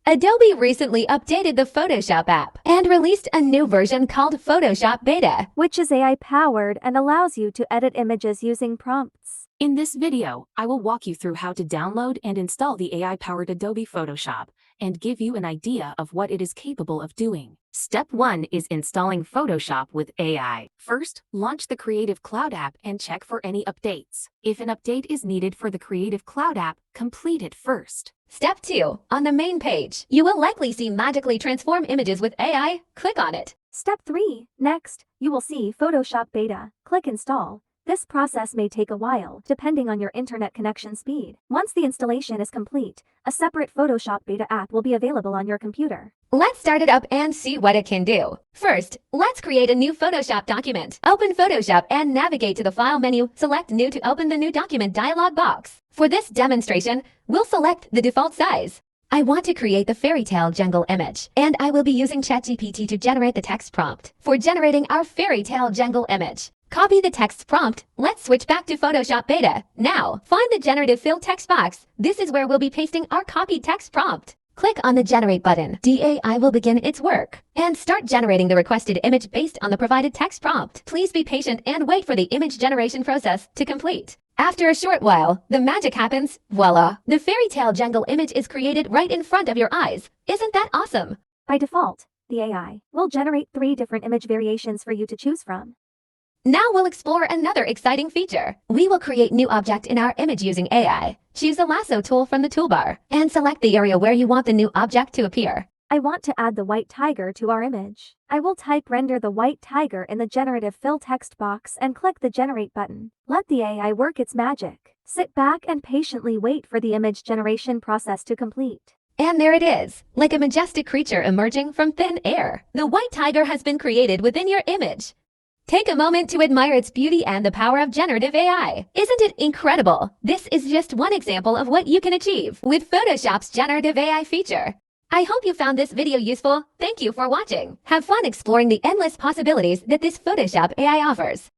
Adobe recently updated the Photoshop app and released a new version called Photoshop Beta, which is AI-powered and allows you to edit images using prompts. In this video, I will walk you through how to download and install the AI-powered Adobe Photoshop and give you an idea of what it is capable of doing. Step 1 is installing Photoshop with AI. First, launch the Creative Cloud app and check for any updates. If an update is needed for the Creative Cloud app, complete it first. Step 2. On the main page, you will likely see magically transform images with AI. Click on it. Step 3. Next, you will see Photoshop Beta. Click Install. This process may take a while, depending on your internet connection speed. Once the installation is complete, a separate Photoshop Beta app will be available on your computer. Let's start it up and see what it can do. First, let's create a new Photoshop document. Open Photoshop and navigate to the File menu. Select New to open the New Document dialog box. For this demonstration, we'll select the default size. I want to create the fairy tale jungle image, and I will be using ChatGPT to generate the text prompt for generating our fairy tale jungle image. Copy the text prompt. Let's switch back to Photoshop Beta. Now, find the Generative Fill text box. This is where we'll be pasting our copied text prompt. Click on the Generate button. The AI will begin its work and start generating the requested image based on the provided text prompt. Please be patient and wait for the image generation process to complete. After a short while, the magic happens. Voila! The fairy tale jungle image is created right in front of your eyes. Isn't that awesome? By default, the AI will generate 3 different image variations for you to choose from. Now we'll explore another exciting feature. We will create new object in our image using AI. Choose the lasso tool from the toolbar and select the area where you want the new object to appear. I want to add the white tiger to our image. I will type render the white tiger in the Generative Fill text box and click the Generate button. Let the AI work its magic. Sit back and patiently wait for the image generation process to complete. And there it is, like a majestic creature emerging from thin air. The white tiger has been created within your image. Take a moment to admire its beauty and the power of generative AI. Isn't it incredible? This is just one example of what you can achieve with Photoshop's generative AI feature. I hope you found this video useful. Thank you for watching. Have fun exploring the endless possibilities that this Photoshop AI offers.